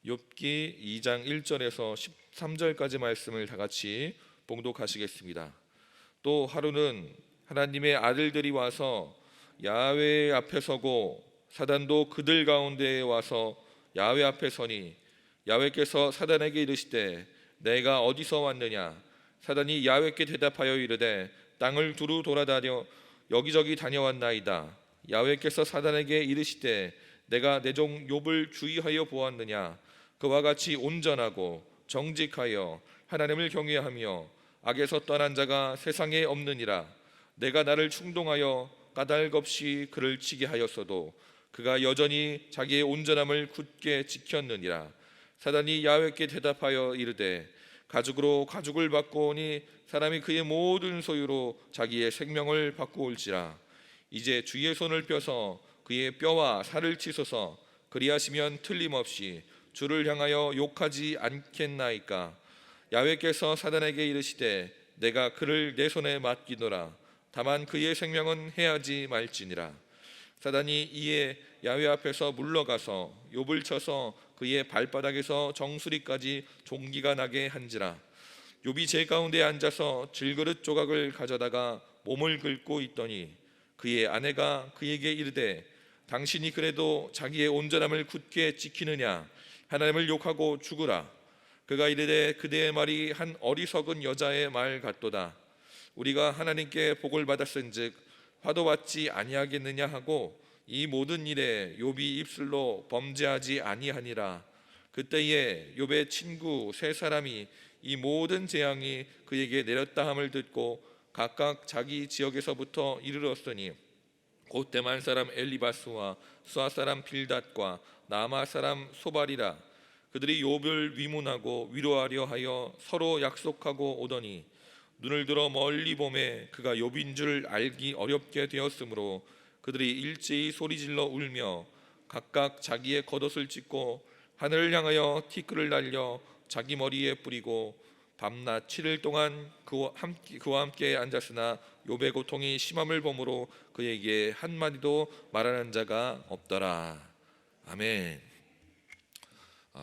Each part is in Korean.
욥기 2장 1절에서 13절까지 말씀을 다 같이 봉독하시겠습니다. 또 하루는 하나님의 아들들이 와서 야훼 앞에 서고 사단도 그들 가운데에 와서 야훼 앞에 서니 야훼께서 사단에게 이르시되 내가 어디서 왔느냐. 사단이 야훼께 대답하여 이르되 땅을 두루 돌아다녀 여기저기 다녀왔나이다. 야훼께서 사단에게 이르시되 내가 내 종 욥을 주의하여 보았느냐. 그와 같이 온전하고 정직하여 하나님을 경외하며 악에서 떠난 자가 세상에 없느니라. 내가 나를 충동하여 까닭 없이 그를 치게 하였어도 그가 여전히 자기의 온전함을 굳게 지켰느니라. 사단이 야훼께 대답하여 이르되 가죽으로 가죽을 바꾸오니 사람이 그의 모든 소유로 자기의 생명을 바꾸올지라. 이제 주의 손을 펴서 그의 뼈와 살을 치소서. 그리하시면 틀림없이 주를 향하여 욕하지 않겠나이까. 야훼께서 사단에게 이르시되 내가 그를 내 손에 맡기노라. 다만 그의 생명은 해하지 말지니라. 사단이 이에 야훼 앞에서 물러가서 욥을 쳐서 그의 발바닥에서 정수리까지 종기가 나게 한지라. 욥이 제 가운데 앉아서 질그릇 조각을 가져다가 몸을 긁고 있더니 그의 아내가 그에게 이르되 당신이 그래도 자기의 온전함을 굳게 지키느냐. 하나님을 욕하고 죽으라. 그가 이르되 그대의 말이 한 어리석은 여자의 말 같도다. 우리가 하나님께 복을 받았은즉 화도 받지 아니하겠느냐 하고 이 모든 일에 욥이 입술로 범죄하지 아니하니라. 그때에 욥의 친구 세 사람이 이 모든 재앙이 그에게 내렸다 함을 듣고 각각 자기 지역에서부터 이르렀으니 곧 대만 사람 엘리바스와 수아 사람 빌닷과 나마 사람 소발이라. 그들이 욥을 위문하고 위로하려 하여 서로 약속하고 오더니 눈을 들어 멀리 보매 그가 욥인 줄 알기 어렵게 되었으므로 그들이 일제히 소리질러 울며 각각 자기의 겉옷을 찢고 하늘을 향하여 티끌을 날려 자기 머리에 뿌리고 밤낮 7일 동안 그와 함께 앉았으나 욥의 고통이 심함을 보므로 그에게 한마디도 말하는 자가 없더라. 아멘.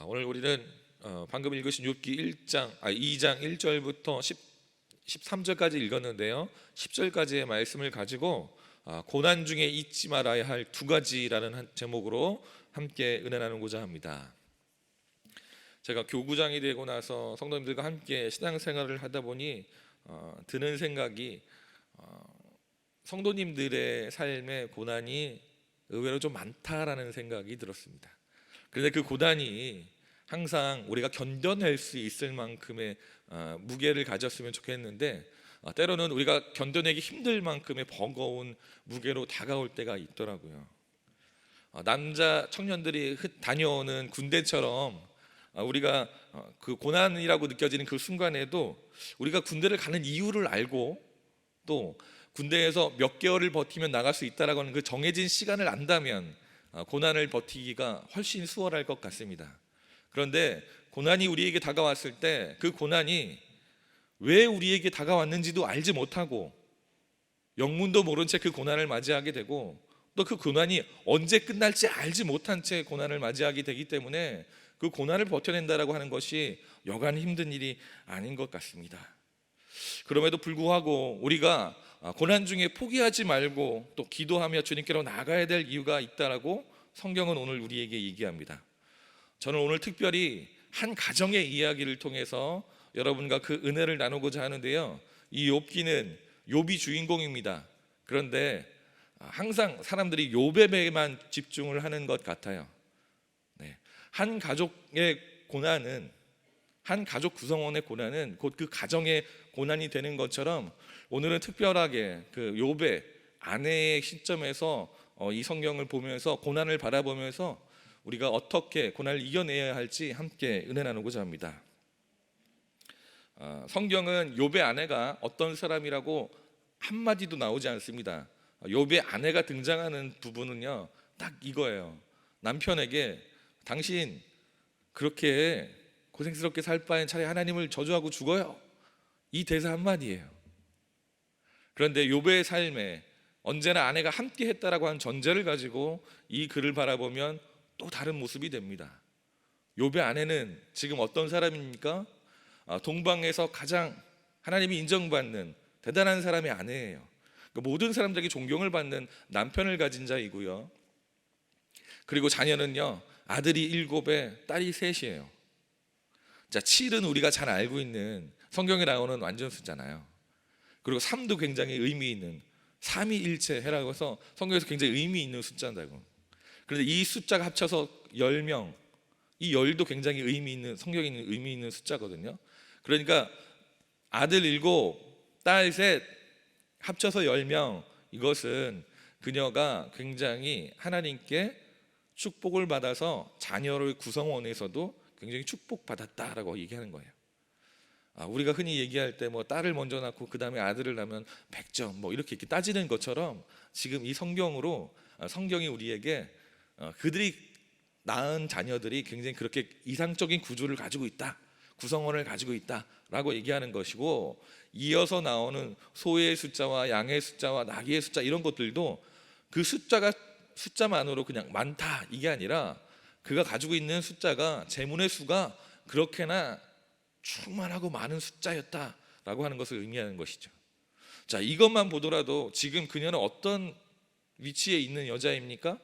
오늘 우리는 방금 읽으신 욥기 2장 1절부터 13절까지 읽었는데요, 10절까지의 말씀을 가지고 고난 중에 잊지 말아야 할 두 가지라는 제목으로 함께 은혜 나누고자 합니다. 제가 교구장이 되고 나서 성도님들과 함께 신앙생활을 하다 보니 드는 생각이 성도님들의 삶에 고난이 의외로 좀 많다라는 생각이 들었습니다. 그런데 그 고난이 항상 우리가 견뎌낼 수 있을 만큼의 무게를 가졌으면 좋겠는데 때로는 우리가 견뎌내기 힘들 만큼의 버거운 무게로 다가올 때가 있더라고요. 남자 청년들이 다녀오는 군대처럼 우리가 그 고난이라고 느껴지는 그 순간에도 우리가 군대를 가는 이유를 알고 또 군대에서 몇 개월을 버티면 나갈 수 있다라고 하는 그 정해진 시간을 안다면 고난을 버티기가 훨씬 수월할 것 같습니다. 그런데 고난이 우리에게 다가왔을 때 그 고난이 왜 우리에게 다가왔는지도 알지 못하고 영문도 모른 채 그 고난을 맞이하게 되고 또 그 고난이 언제 끝날지 알지 못한 채 고난을 맞이하게 되기 때문에 그 고난을 버텨낸다라고 하는 것이 여간 힘든 일이 아닌 것 같습니다. 그럼에도 불구하고 우리가 고난 중에 포기하지 말고 또 기도하며 주님께로 나가야 될 이유가 있다라고 성경은 오늘 우리에게 얘기합니다. 저는 오늘 특별히 한 가정의 이야기를 통해서 여러분과 그 은혜를 나누고자 하는데요, 이 욥기는 욥이 주인공입니다. 그런데 항상 사람들이 욥에만 집중을 하는 것 같아요. 한 가족의 고난은, 한 가족 구성원의 고난은 곧 그 가정의 고난이 되는 것처럼 오늘은 특별하게 그 욥의 아내의 시점에서 이 성경을 보면서 고난을 바라보면서 우리가 어떻게 고난을 이겨내야 할지 함께 은혜 나누고자 합니다. 성경은 욥의 아내가 어떤 사람이라고 한마디도 나오지 않습니다. 욥의 아내가 등장하는 부분은요, 딱 이거예요. 남편에게 당신 그렇게 고생스럽게 살 바엔 차라리 하나님을 저주하고 죽어요, 이 대사 한마디예요. 그런데 욥의 삶에 언제나 아내가 함께 했다라고 하는 전제를 가지고 이 글을 바라보면 또 다른 모습이 됩니다. 욥의 아내는 지금 어떤 사람입니까? 동방에서 가장 하나님이 인정받는 대단한 사람의 아내예요. 그러니까 모든 사람들에게 존경을 받는 남편을 가진 자이고요. 그리고 자녀는요, 아들이 7에 딸이 3이에요. 자, 7은 우리가 잘 알고 있는 성경에 나오는 완전 숫자잖아요. 그리고 3도 굉장히 의미 있는 삼위일체해라고 해서 성경에서 굉장히 의미 있는 숫자다고. 그런데 이 숫자가 합쳐서 10명, 이 10도 굉장히 의미 있는, 성경에 있는 의미 있는 숫자거든요. 그러니까 아들 7, 딸 3, 합쳐서 10명. 이것은 그녀가 굉장히 하나님께 축복을 받아서 자녀의 구성원에서도 굉장히 축복받았다라고 얘기하는 거예요. 우리가 흔히 얘기할 때 뭐 딸을 먼저 낳고 그 다음에 아들을 낳으면 100점 뭐 이렇게 따지는 것처럼 지금 이 성경으로 성경이 우리에게 그들이 낳은 자녀들이 굉장히 그렇게 이상적인 구조를 가지고 있다, 구성원을 가지고 있다라고 얘기하는 것이고, 이어서 나오는 소의 숫자와 양의 숫자와 나귀의 숫자 이런 것들도 그 숫자만으로 그냥 많다 이게 아니라 그가 가지고 있는 숫자가 재물의 수가 그렇게나 충만하고 많은 숫자였다라고 하는 것을 의미하는 것이죠. 자, 이것만 보더라도 지금 그녀는 어떤 위치에 있는 여자입니까?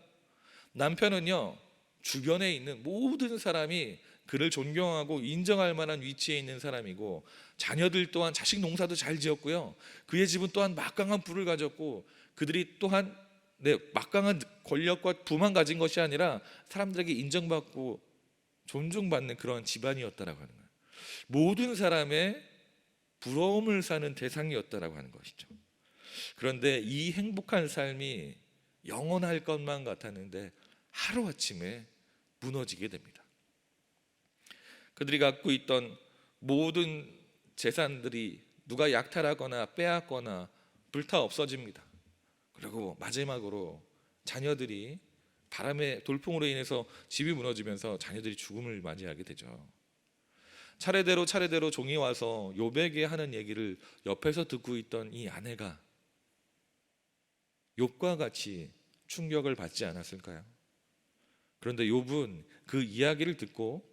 남편은요, 주변에 있는 모든 사람이 그를 존경하고 인정할 만한 위치에 있는 사람이고, 자녀들 또한 자식 농사도 잘 지었고요, 그의 집은 또한 막강한 부를 가졌고, 그들이 또한 막강한 권력과 부만 가진 것이 아니라 사람들에게 인정받고 존중받는 그런 집안이었다라고 하는 거예요. 모든 사람의 부러움을 사는 대상이었다라고 하는 것이죠. 그런데 이 행복한 삶이 영원할 것만 같았는데 하루아침에 무너지게 됩니다. 그들이 갖고 있던 모든 재산들이 누가 약탈하거나 빼앗거나 불타 없어집니다. 그리고 마지막으로 자녀들이 바람의 돌풍으로 인해서 집이 무너지면서 자녀들이 죽음을 맞이하게 되죠. 차례대로 종이 와서 욥에게 하는 얘기를 옆에서 듣고 있던 이 아내가 욥과 같이 충격을 받지 않았을까요? 그런데 욥은 그 이야기를 듣고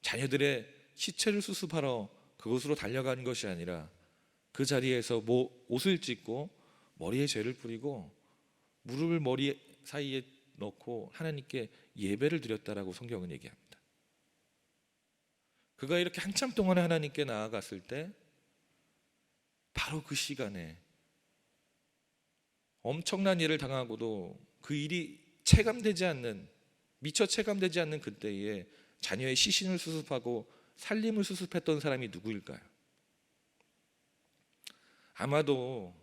자녀들의 시체를 수습하러 그곳으로 달려간 것이 아니라 그 자리에서 옷을 찢고 머리에 죄를 뿌리고 무릎을 머리 사이에 넣고 하나님께 예배를 드렸다라고 성경은 얘기합니다. 그가 이렇게 한참 동안에 하나님께 나아갔을 때 바로 그 시간에 엄청난 일을 당하고도 그 일이 미처 체감되지 않는 그때에 자녀의 시신을 수습하고 살림을 수습했던 사람이 누구일까요? 아마도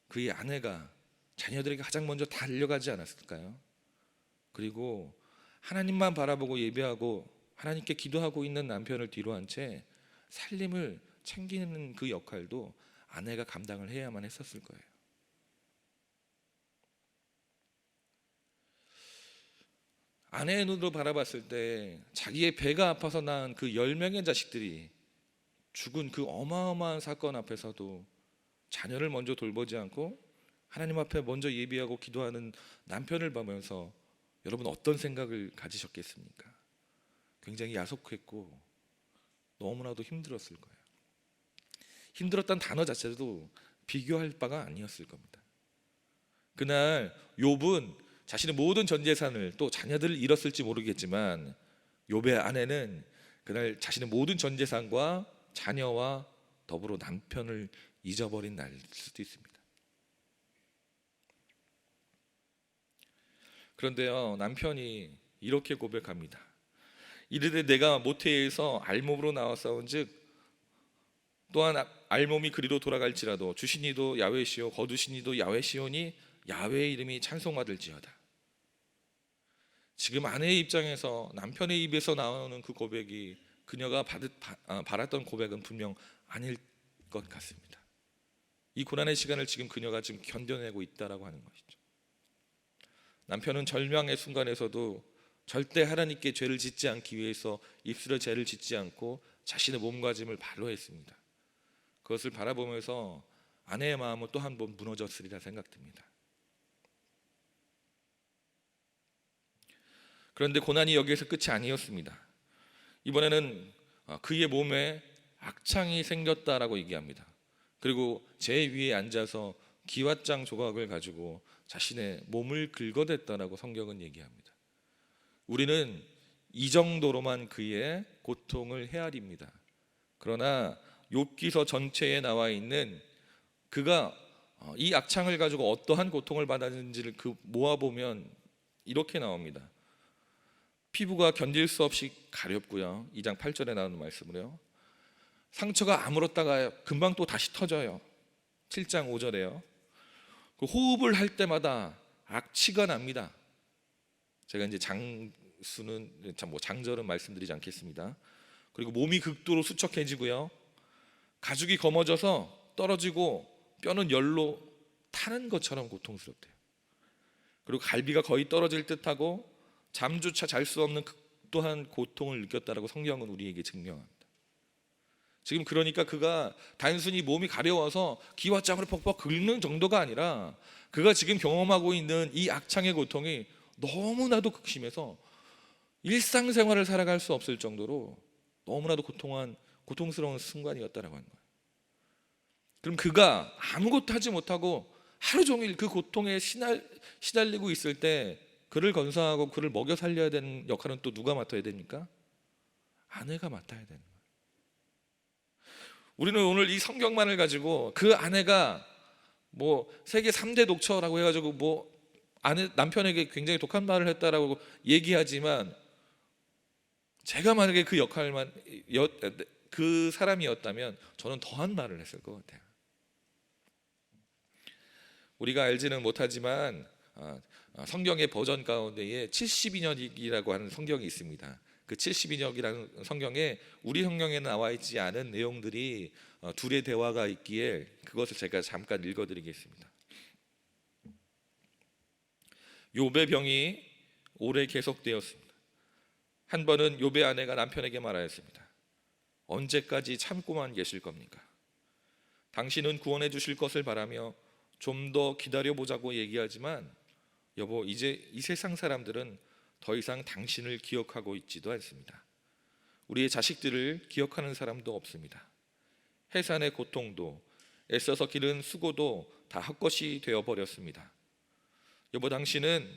그의 아내가 자녀들에게 가장 먼저 달려가지 않았을까요? 그리고 하나님만 바라보고 예배하고 하나님께 기도하고 있는 남편을 뒤로 한 채 살림을 챙기는 그 역할도 아내가 감당을 해야만 했었을 거예요. 아내의 눈으로 바라봤을 때 자기의 배가 아파서 낳은 그 10명의 자식들이 죽은 그 어마어마한 사건 앞에서도 자녀를 먼저 돌보지 않고 하나님 앞에 먼저 예비하고 기도하는 남편을 보면서 여러분 어떤 생각을 가지셨겠습니까? 굉장히 야속했고 너무나도 힘들었을 거예요. 힘들었다는 단어 자체도 비교할 바가 아니었을 겁니다. 그날 욥은 자신의 모든 전 재산을, 또 자녀들을 잃었을지 모르겠지만 욥의 아내는 그날 자신의 모든 전 재산과 자녀와 더불어 남편을 잊어버린 날일 수도 있습니다. 그런데요, 남편이 이렇게 고백합니다. 이르되 내가 모태에서 알몸으로 나왔사온즉 또한 알몸이 그리로 돌아갈지라도 주시니도 야훼시오 거두시니도 야훼시오니 야훼의 이름이 찬송받을지어다. 지금 아내의 입장에서 남편의 입에서 나오는 그 고백이 그녀가 바랐던 고백은 분명 아닐 것 같습니다. 이 고난의 시간을 지금 그녀가 지금 견뎌내고 있다라고 하는 것이죠. 남편은 절망의 순간에서도 절대 하나님께 죄를 짓지 않기 위해서 입술에 죄를 짓지 않고 자신의 몸가짐을 발로 했습니다. 그것을 바라보면서 아내의 마음은 또 한 번 무너졌으리라 생각됩니다. 그런데 고난이 여기에서 끝이 아니었습니다. 이번에는 그의 몸에 악창이 생겼다라고 얘기합니다. 그리고 제 위에 앉아서 기왓장 조각을 가지고 자신의 몸을 긁어댔다라고 성경은 얘기합니다. 우리는 이 정도로만 그의 고통을 헤아립니다. 그러나 욥기서 전체에 나와 있는 그가 이 악창을 가지고 어떠한 고통을 받았는지를 모아보면 이렇게 나옵니다. 피부가 견딜 수 없이 가렵고요. 2장 8절에 나오는 말씀으로요. 상처가 아물었다가 금방 또 다시 터져요. 7장 5절에요. 그 호흡을 할 때마다 악취가 납니다. 제가 이제 장수는 장절은 말씀드리지 않겠습니다. 그리고 몸이 극도로 수척해지고요. 가죽이 검어져서 떨어지고 뼈는 열로 타는 것처럼 고통스럽대요. 그리고 갈비가 거의 떨어질 듯하고 잠조차 잘 수 없는 극도한 고통을 느꼈다라고 성경은 우리에게 증명합니다. 지금 그러니까 그가 단순히 몸이 가려워서 기왓장으로 퍽퍽 긁는 정도가 아니라 그가 지금 경험하고 있는 이 악창의 고통이 너무나도 극심해서 일상생활을 살아갈 수 없을 정도로 너무나도 고통스러운 순간이었다라고 하는 거예요. 그럼 그가 아무것도 하지 못하고 하루 종일 그 고통에 시달리고 있을 때 그를 건사하고 그를 먹여 살려야 되는 역할은 또 누가 맡아야 됩니까? 아내가 맡아야 되는 거예요. 우리는 오늘 이 성경만을 가지고 그 아내가 세계 3대 독처라고 해가지고 남편에게 굉장히 독한 말을 했다라고 얘기하지만, 제가 만약에 그 역할만 그 사람이었다면 저는 더한 말을 했을 것 같아요. 우리가 알지는 못하지만 성경의 버전 가운데에 72년이라고 하는 성경이 있습니다. 그 72년이라는 성경에 우리 성경에 나와 있지 않은 내용들이 둘의 대화가 있기에 그것을 제가 잠깐 읽어드리겠습니다. 욥의 병이 오래 계속되었습니다. 한 번은 욥의 아내가 남편에게 말하였습니다. 언제까지 참고만 계실 겁니까? 당신은 구원해 주실 것을 바라며 좀 더 기다려보자고 얘기하지만 여보, 이제 이 세상 사람들은 더 이상 당신을 기억하고 있지도 않습니다. 우리의 자식들을 기억하는 사람도 없습니다. 해산의 고통도 애써서 기른 수고도 다 헛것이 되어버렸습니다. 여보, 당신은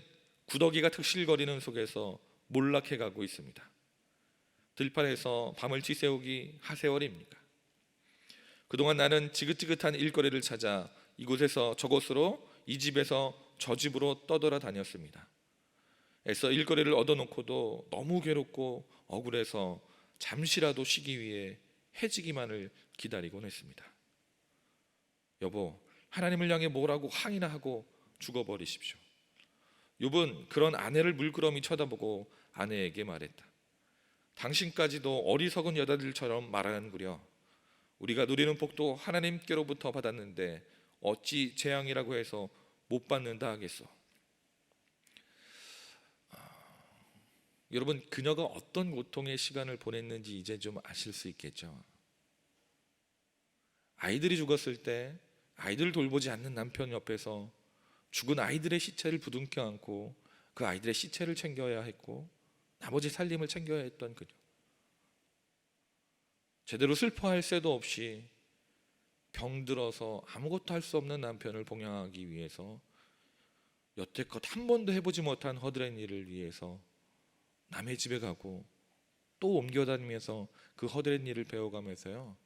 구더기가 특실거리는 속에서 몰락해가고 있습니다. 들판에서 밤을 지새우기 하세월입니까? 그동안 나는 지긋지긋한 일거리를 찾아 이곳에서 저곳으로, 이 집에서 저 집으로 떠돌아 다녔습니다. 애써 일거리를 얻어놓고도 너무 괴롭고 억울해서 잠시라도 쉬기 위해 해지기만을 기다리곤 했습니다. 여보, 하나님을 향해 뭐라고 항의나 하고 죽어버리십시오. 욥은 그런 아내를 물끄러미 쳐다보고 아내에게 말했다. 당신까지도 어리석은 여자들처럼 말하는구려. 우리가 누리는 복도 하나님께로부터 받았는데 어찌 재앙이라고 해서 못 받는다 하겠소. 여러분, 그녀가 어떤 고통의 시간을 보냈는지 이제 좀 아실 수 있겠죠. 아이들이 죽었을 때 아이들을 돌보지 않는 남편 옆에서 죽은 아이들의 시체를 부둥켜 안고 그 아이들의 시체를 챙겨야 했고 나머지 살림을 챙겨야 했던 그녀. 제대로 슬퍼할 새도 없이 병들어서 아무것도 할 수 없는 남편을 봉양하기 위해서 여태껏 한 번도 해보지 못한 허드렛 일을 위해서 남의 집에 가고 또 옮겨다니면서 그 허드렛 일을 배워가면서요,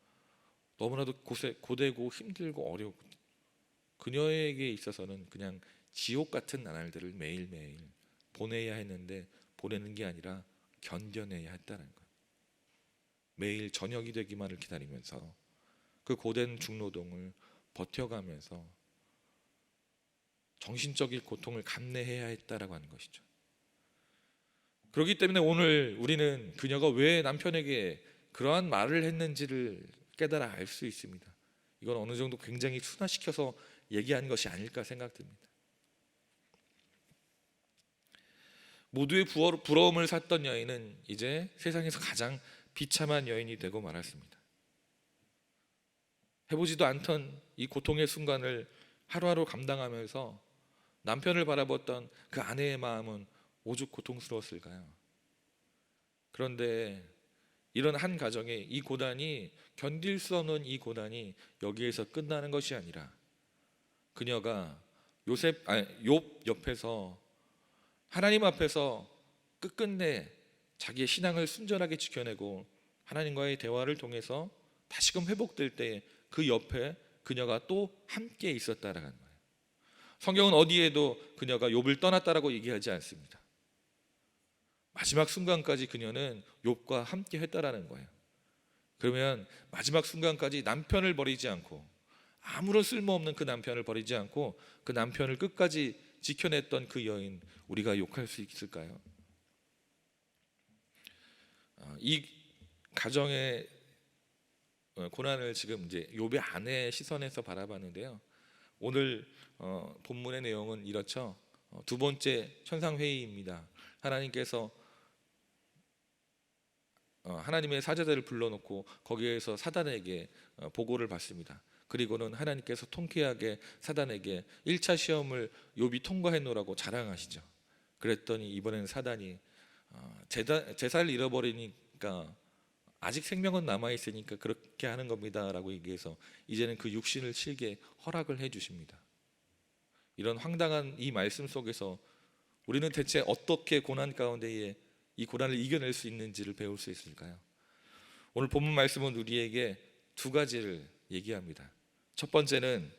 너무나도 고되고 힘들고 어려워. 그녀에게 있어서는 그냥 지옥 같은 나날들을 매일매일 보내야 했는데 보내는 게 아니라 견뎌내야 했다는 거예요. 매일 저녁이 되기만을 기다리면서 그 고된 중노동을 버텨가면서 정신적인 고통을 감내해야 했다라고 하는 것이죠. 그렇기 때문에 오늘 우리는 그녀가 왜 남편에게 그러한 말을 했는지를 깨달아 알 수 있습니다. 이건 어느 정도 굉장히 순화시켜서 얘기한 것이 아닐까 생각됩니다. 모두의 부러움을 샀던 여인은 이제 세상에서 가장 비참한 여인이 되고 말았습니다. 해보지도 않던 이 고통의 순간을 하루하루 감당하면서 남편을 바라봤던 그 아내의 마음은 오죽 고통스러웠을까요? 그런데 이런 한 가정의 이 고난이, 견딜 수 없는 이 고난이 여기에서 끝나는 것이 아니라 그녀가 욥 옆에서 하나님 앞에서 끝끝내 자기의 신앙을 순전하게 지켜내고 하나님과의 대화를 통해서 다시금 회복될 때 그 옆에 그녀가 또 함께 있었다라는 거예요. 성경은 어디에도 그녀가 욥을 떠났다라고 얘기하지 않습니다. 마지막 순간까지 그녀는 욥과 함께 했다라는 거예요. 그러면 마지막 순간까지 남편을 버리지 않고, 아무런 쓸모없는 그 남편을 버리지 않고 그 남편을 끝까지 지켜냈던 그 여인, 우리가 욕할 수 있을까요? 이 가정의 고난을 지금 이제 욥의 아내의 시선에서 바라봤는데요. 오늘 본문의 내용은 이렇죠. 두 번째 천상회의입니다. 하나님께서 하나님의 사자들을 불러놓고 거기에서 사단에게 보고를 받습니다. 그리고는 하나님께서 통쾌하게 사단에게 1차 시험을 욥이 통과했노라고 자랑하시죠. 그랬더니 이번에는 사단이 제사를 잃어버리니까 아직 생명은 남아있으니까 그렇게 하는 겁니다 라고 얘기해서 이제는 그 육신을 치게 허락을 해주십니다. 이런 황당한 이 말씀 속에서 우리는 대체 어떻게 고난 가운데에 이 고난을 이겨낼 수 있는지를 배울 수 있을까요? 오늘 본문 말씀은 우리에게 두 가지를 얘기합니다. 첫 번째는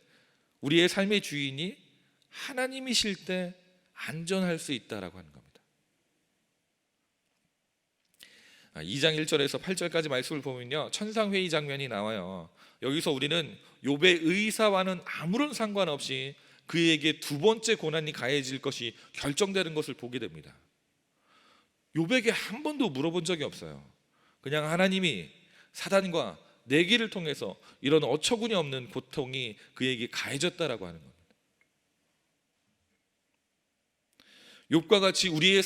우리의 삶의 주인이 하나님이실 때 안전할 수 있다라고 하는 겁니다. 2장 1절에서 8절까지 말씀을 보면요, 천상회의 장면이 나와요. 여기서 우리는 욥의 의사와는 아무런 상관없이 그에게 두 번째 고난이 가해질 것이 결정되는 것을 보게 됩니다. 욥에게 한 번도 물어본 적이 없어요. 그냥 하나님이 사단과 내기를 통해서 이런 어처구니 없는 고통이 그에게 가해졌다라고 하는 겁니다. 욥과 같이 우리의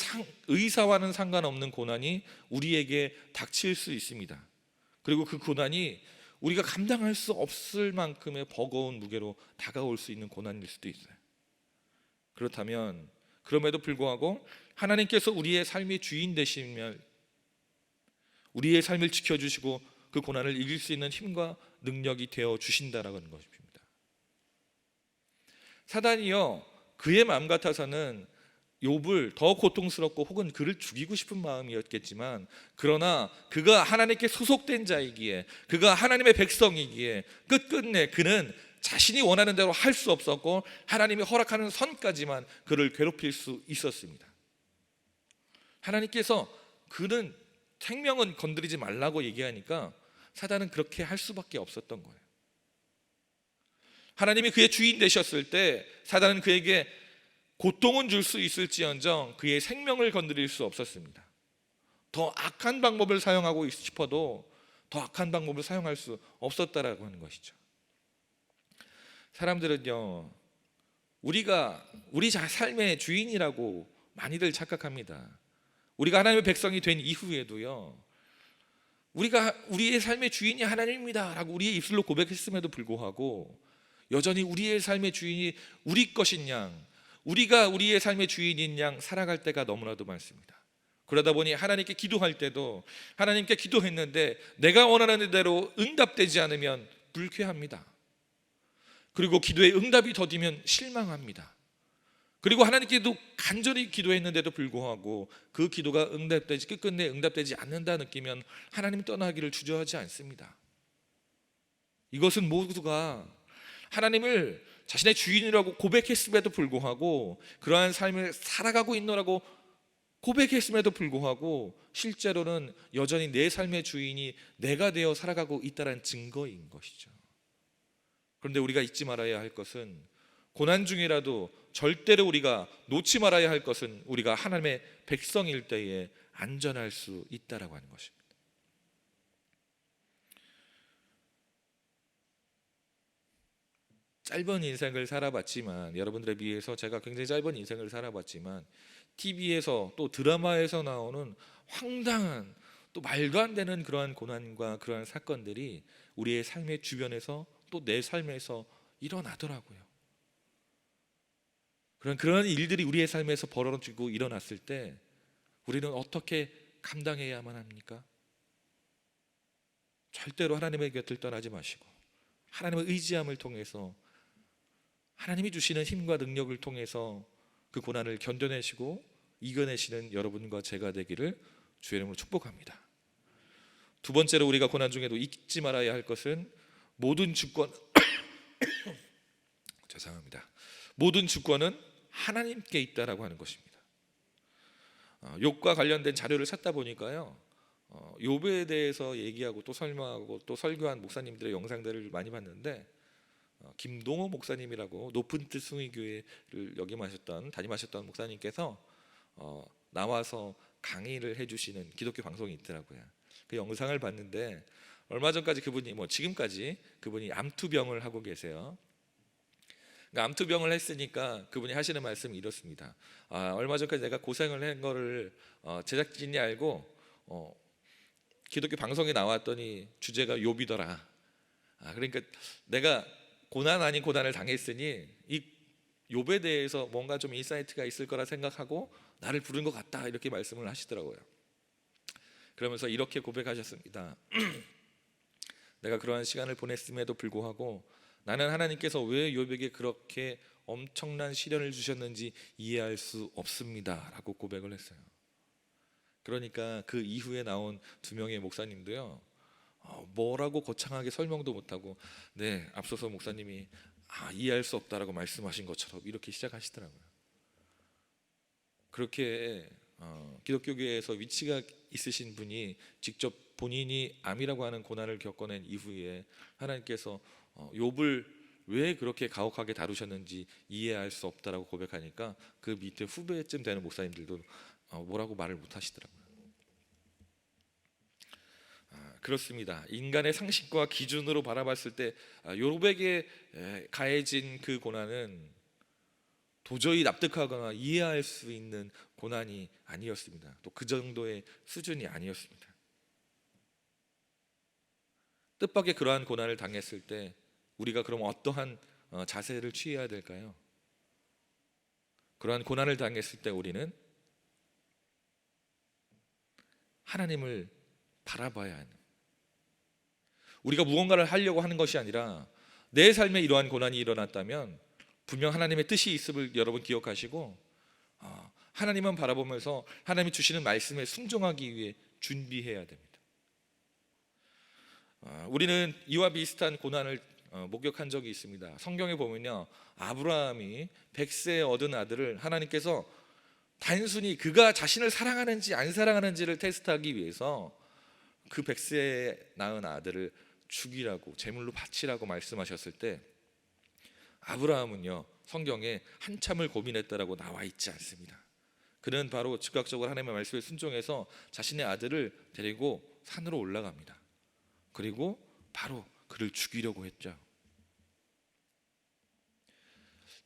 의사와는 상관없는 고난이 우리에게 닥칠 수 있습니다. 그리고 그 고난이 우리가 감당할 수 없을 만큼의 버거운 무게로 다가올 수 있는 고난일 수도 있어요. 그렇다면 그럼에도 불구하고 하나님께서 우리의 삶의 주인 되시면 우리의 삶을 지켜주시고 그 고난을 이길 수 있는 힘과 능력이 되어 주신다라는 것입니다. 사단이요, 그의 마음 같아서는 욥을 더 고통스럽고 혹은 그를 죽이고 싶은 마음이었겠지만, 그러나 그가 하나님께 소속된 자이기에, 그가 하나님의 백성이기에 끝끝내 그는 자신이 원하는 대로 할 수 없었고 하나님이 허락하는 선까지만 그를 괴롭힐 수 있었습니다. 하나님께서 그는 생명은 건드리지 말라고 얘기하니까 사단은 그렇게 할 수밖에 없었던 거예요. 하나님이 그의 주인 되셨을 때 사단은 그에게 고통은 줄 수 있을지언정 그의 생명을 건드릴 수 없었습니다. 더 악한 방법을 사용하고 싶어도 더 악한 방법을 사용할 수 없었다라고 하는 것이죠. 사람들은요, 우리가 우리 삶의 주인이라고 많이들 착각합니다. 우리가 하나님의 백성이 된 이후에도요, 우리가 우리의 삶의 주인이 하나님입니다 라고 우리의 입술로 고백했음에도 불구하고 여전히 우리의 삶의 주인이 우리 것인 양, 우리가 우리의 삶의 주인인 양 살아갈 때가 너무나도 많습니다. 그러다 보니 하나님께 기도할 때도 하나님께 기도했는데 내가 원하는 대로 응답되지 않으면 불쾌합니다. 그리고 기도의 응답이 더디면 실망합니다. 그리고 하나님께도 간절히 기도했는데도 불구하고 그 기도가 끝끝내 응답되지 않는다 느끼면 하나님 떠나기를 주저하지 않습니다. 이것은 모두가 하나님을 자신의 주인이라고 고백했음에도 불구하고, 그러한 삶을 살아가고 있노라고 고백했음에도 불구하고 실제로는 여전히 내 삶의 주인이 내가 되어 살아가고 있다는 증거인 것이죠. 그런데 우리가 잊지 말아야 할 것은, 고난 중이라도 절대로 우리가 놓지 말아야 할 것은 우리가 하나님의 백성일 때에 안전할 수 있다라고 하는 것입니다. 짧은 인생을 살아봤지만, 여러분들에 비해서 제가 굉장히 짧은 인생을 살아봤지만, TV에서 또 드라마에서 나오는 황당한 또 말도 안 되는 그러한 고난과 그러한 사건들이 우리의 삶의 주변에서 또 내 삶에서 일어나더라고요. 그런 일들이 우리의 삶에서 벌어지고 일어났을 때 우리는 어떻게 감당해야만 합니까? 절대로 하나님의 곁을 떠나지 마시고 하나님의 의지함을 통해서 하나님이 주시는 힘과 능력을 통해서 그 고난을 견뎌내시고 이겨내시는 여러분과 제가 되기를 주의 이름으로 축복합니다. 두 번째로 우리가 고난 중에도 잊지 말아야 할 것은 모든 주권 죄송합니다. 모든 주권은 하나님께 있다라고 하는 것입니다. 욥과 관련된 자료를 찾다 보니까요, 욥에 대해서 얘기하고 또 설명하고 또 설교한 목사님들의 영상들을 많이 봤는데, 김동호 목사님이라고 높은 뜻 숭의교회를 담임하셨던 목사님께서 나와서 강의를 해주시는 기독교 방송이 있더라고요. 그 영상을 봤는데 얼마 전까지 그분이 지금까지 그분이 암투병을 하고 계세요. 그러니까 암투병을 했으니까 그분이 하시는 말씀이 이렇습니다. 얼마 전까지 내가 고생을 한 거를 제작진이 알고 기독교 방송에 나왔더니 주제가 욥이더라. 그러니까 내가 고난 아닌 고난을 당했으니 이 욥에 대해서 뭔가 좀 인사이트가 있을 거라 생각하고 나를 부른 것 같다, 이렇게 말씀을 하시더라고요. 그러면서 이렇게 고백하셨습니다. 내가 그러한 시간을 보냈음에도 불구하고 나는 하나님께서 왜 욥에게 그렇게 엄청난 시련을 주셨는지 이해할 수 없습니다 라고 고백을 했어요. 그러니까 그 이후에 나온 두 명의 목사님도요, 뭐라고 거창하게 설명도 못하고 앞서서 목사님이 이해할 수 없다라고 말씀하신 것처럼 이렇게 시작하시더라고요. 그렇게 기독교계에서 위치가 있으신 분이 직접 본인이 암이라고 하는 고난을 겪어낸 이후에 하나님께서 욥을 왜 그렇게 가혹하게 다루셨는지 이해할 수 없다라고 고백하니까 그 밑에 후배쯤 되는 목사님들도 뭐라고 말을 못 하시더라고요. 그렇습니다. 인간의 상식과 기준으로 바라봤을 때 욥에게 가해진 그 고난은 도저히 납득하거나 이해할 수 있는 고난이 아니었습니다. 또 그 정도의 수준이 아니었습니다. 뜻밖의 그러한 고난을 당했을 때 우리가 그럼 어떠한 자세를 취해야 될까요? 그러한 고난을 당했을 때 우리는 하나님을 바라봐야 하는, 우리가 무언가를 하려고 하는 것이 아니라 내 삶에 이러한 고난이 일어났다면 분명 하나님의 뜻이 있음을 여러분 기억하시고 하나님만 바라보면서 하나님이 주시는 말씀에 순종하기 위해 준비해야 됩니다. 우리는 이와 비슷한 고난을 목격한 적이 있습니다. 성경에 보면요, 아브라함이 100세에 얻은 아들을 하나님께서 단순히 그가 자신을 사랑하는지 안 사랑하는지를 테스트하기 위해서 그 100세에 낳은 아들을 죽이라고, 제물로 바치라고 말씀하셨을 때 아브라함은요, 성경에 한참을 고민했다라고 나와 있지 않습니다. 그는 바로 즉각적으로 하나님의 말씀에 순종해서 자신의 아들을 데리고 산으로 올라갑니다. 그리고 바로 그를 죽이려고 했죠.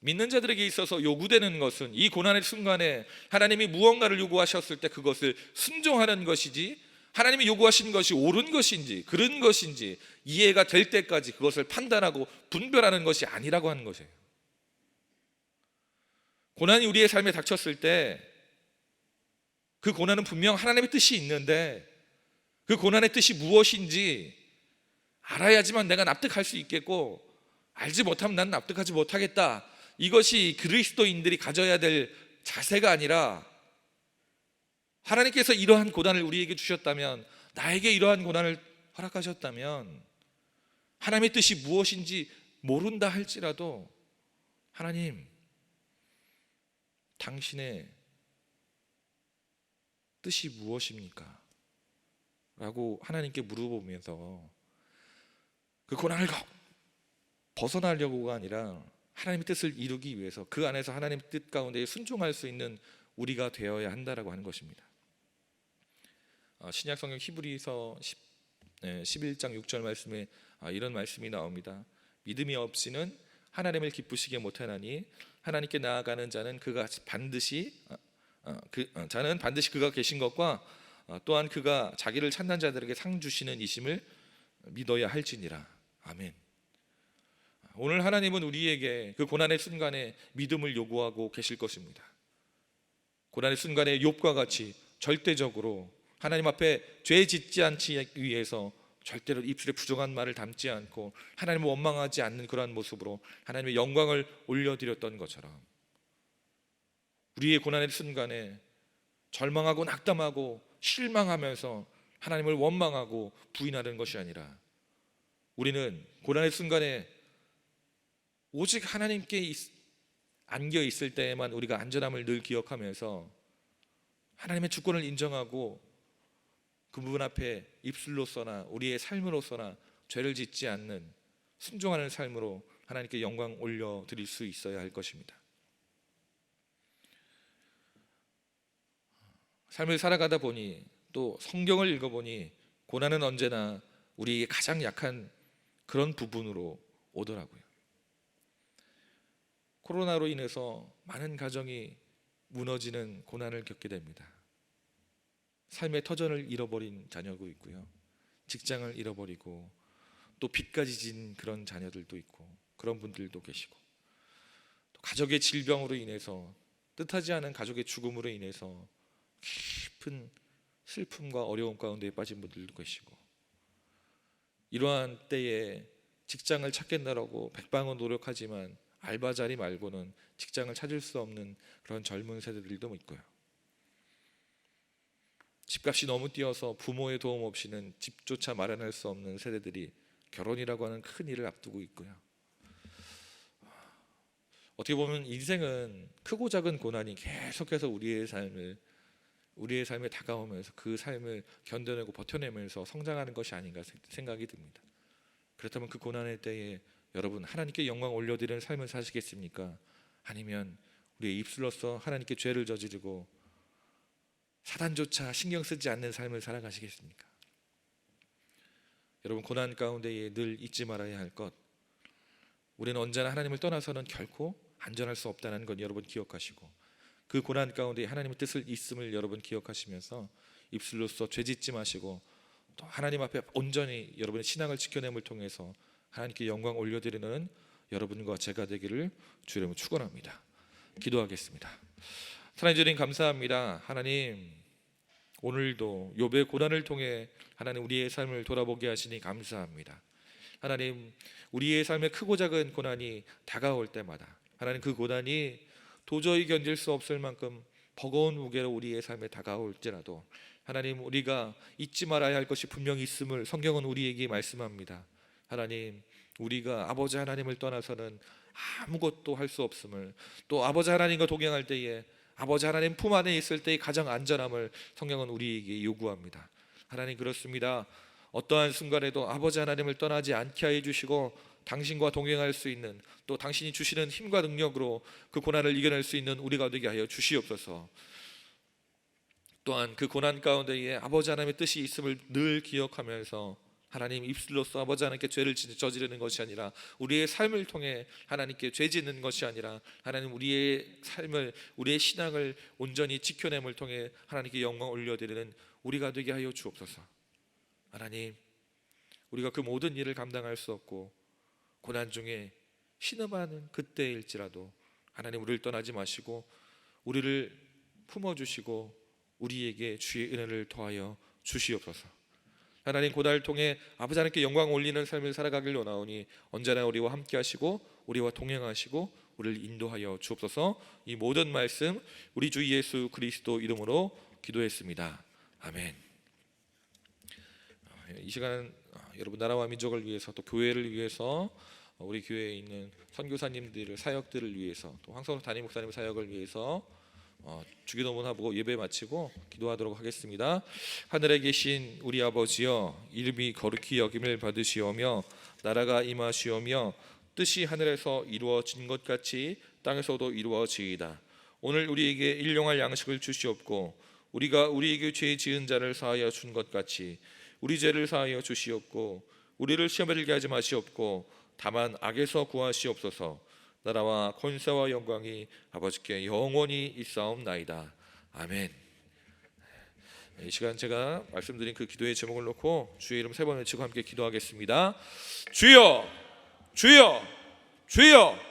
믿는 자들에게 있어서 요구되는 것은 이 고난의 순간에 하나님이 무언가를 요구하셨을 때 그것을 순종하는 것이지, 하나님이 요구하신 것이 옳은 것인지 그른 것인지 이해가 될 때까지 그것을 판단하고 분별하는 것이 아니라고 하는 것이에요. 고난이 우리의 삶에 닥쳤을 때 그 고난은 분명 하나님의 뜻이 있는데 그 고난의 뜻이 무엇인지 알아야지만 내가 납득할 수 있겠고, 알지 못하면 난 납득하지 못하겠다, 이것이 그리스도인들이 가져야 될 자세가 아니라, 하나님께서 이러한 고난을 우리에게 주셨다면, 나에게 이러한 고난을 허락하셨다면 하나님의 뜻이 무엇인지 모른다 할지라도 하나님, 당신의 뜻이 무엇입니까? 라고 하나님께 물어보면서 그 고난을 벗어나려고가 아니라 하나님의 뜻을 이루기 위해서 그 안에서 하나님의 뜻 가운데 순종할 수 있는 우리가 되어야 한다라고 하는 것입니다. 신약 성경 히브리서 11장 6절 말씀에 이런 말씀이 나옵니다. 믿음이 없이는 하나님을 기쁘시게 못하나니 하나님께 나아가는 자는 반드시 그가 계신 것과 또한 그가 자기를 찾는 자들에게 상 주시는 이심을 믿어야 할지니라. 아멘. 오늘 하나님은 우리에게 그 고난의 순간에 믿음을 요구하고 계실 것입니다. 고난의 순간에 욥과 같이 절대적으로 하나님 앞에 죄 짓지 않기 위해서 절대로 입술에 부정한 말을 담지 않고 하나님을 원망하지 않는 그러한 모습으로 하나님의 영광을 올려드렸던 것처럼, 우리의 고난의 순간에 절망하고 낙담하고 실망하면서 하나님을 원망하고 부인하는 것이 아니라, 우리는 고난의 순간에 오직 하나님께 안겨 있을 때에만 우리가 안전함을 늘 기억하면서 하나님의 주권을 인정하고 그분 앞에 입술로서나 우리의 삶으로서나 죄를 짓지 않는 순종하는 삶으로 하나님께 영광 올려드릴 수 있어야 할 것입니다. 삶을 살아가다 보니, 또 성경을 읽어보니 고난은 언제나 우리의 가장 약한 그런 부분으로 오더라고요. 코로나로 인해서 많은 가정이 무너지는 고난을 겪게 됩니다. 삶의 터전을 잃어버린 자녀도 있고요, 직장을 잃어버리고 또 빚까지 진 그런 자녀들도 있고, 그런 분들도 계시고, 또 가족의 질병으로 인해서, 뜻하지 않은 가족의 죽음으로 인해서 깊은 슬픔과 어려움 가운데 빠진 분들도 계시고, 이러한 때에 직장을 찾겠다라고 백방은 노력하지만 알바 자리 말고는 직장을 찾을 수 없는 그런 젊은 세대들도 있고요, 집값이 너무 뛰어서 부모의 도움 없이는 집조차 마련할 수 없는 세대들이 결혼이라고 하는 큰 일을 앞두고 있고요. 어떻게 보면 인생은 크고 작은 고난이 계속해서 우리의 삶에 다가오면서 그 삶을 견뎌내고 버텨내면서 성장하는 것이 아닌가 생각이 듭니다. 그렇다면 그 고난의 때에 여러분, 하나님께 영광 올려드리는 삶을 사시겠습니까? 아니면 우리의 입술로서 하나님께 죄를 저지르고 사단조차 신경 쓰지 않는 삶을 살아가시겠습니까? 여러분, 고난 가운데에 늘 잊지 말아야 할 것, 우리는 언제나 하나님을 떠나서는 결코 안전할 수 없다는 것 여러분 기억하시고, 그 고난 가운데 하나님의 뜻을 있음을 여러분 기억하시면서 입술로서 죄 짓지 마시고, 또 하나님 앞에 온전히 여러분의 신앙을 지켜냄을 통해서 하나님께 영광 올려드리는 여러분과 제가 되기를 주의 이름으로 축원합니다. 기도하겠습니다. 하나님, 주님 감사합니다. 하나님, 오늘도 욥의 고난을 통해 하나님 우리의 삶을 돌아보게 하시니 감사합니다. 하나님, 우리의 삶에 크고 작은 고난이 다가올 때마다 하나님, 그 고난이 도저히 견딜 수 없을 만큼 버거운 무게로 우리의 삶에 다가올지라도 하나님, 우리가 잊지 말아야 할 것이 분명히 있음을 성경은 우리에게 말씀합니다. 하나님, 우리가 아버지 하나님을 떠나서는 아무것도 할 수 없음을, 또 아버지 하나님과 동행할 때에 아버지 하나님 품 안에 있을 때의 가장 안전함을 성경은 우리에게 요구합니다. 하나님, 그렇습니다. 어떠한 순간에도 아버지 하나님을 떠나지 않게 해 주시고 당신과 동행할 수 있는, 또 당신이 주시는 힘과 능력으로 그 고난을 이겨낼 수 있는 우리가 되게 하여 주시옵소서. 또한 그 고난 가운데에 아버지 하나님의 뜻이 있음을 늘 기억하면서 하나님, 입술로서 아버지 하나님께 죄를 저지르는 것이 아니라, 우리의 삶을 통해 하나님께 죄 짓는 것이 아니라, 하나님, 우리의 삶을, 우리의 신앙을 온전히 지켜냄을 통해 하나님께 영광 올려드리는 우리가 되게 하여 주옵소서. 하나님, 우리가 그 모든 일을 감당할 수 없고 고난 중에 신음하는 그때일지라도 하나님, 우리를 떠나지 마시고 우리를 품어주시고 우리에게 주의 은혜를 더하여 주시옵소서. 하나님, 고난을 통해 아버지 하나님께 영광 올리는 삶을 살아가길 원하오니 언제나 우리와 함께 하시고 우리와 동행하시고 우리를 인도하여 주옵소서. 이 모든 말씀 우리 주 예수 그리스도 이름으로 기도했습니다. 아멘. 이 시간 여러분, 나라와 민족을 위해서, 또 교회를 위해서, 우리 교회에 있는 선교사님들을, 사역들을 위해서, 또 황선호 담임 목사님 사역을 위해서 주기도문하고 예배 마치고 기도하도록 하겠습니다. 하늘에 계신 우리 아버지여, 이름이 거룩히 여김을 받으시오며 나라가 임하시오며 뜻이 하늘에서 이루어진 것 같이 땅에서도 이루어지이다. 오늘 우리에게 일용할 양식을 주시옵고 우리가 우리에게 죄 지은 자를 사하여 준 것 같이 우리 죄를 사하여 주시옵고 우리를 시험에 들게 하지 마시옵고 다만 악에서 구하시옵소서. 나라와 권세와 영광이 아버지께 영원히 있사옵나이다. 아멘. 이 시간 제가 말씀드린 그 기도의 제목을 놓고 주의 이름 3번 외치고 함께 기도하겠습니다. 주여, 주여, 주여.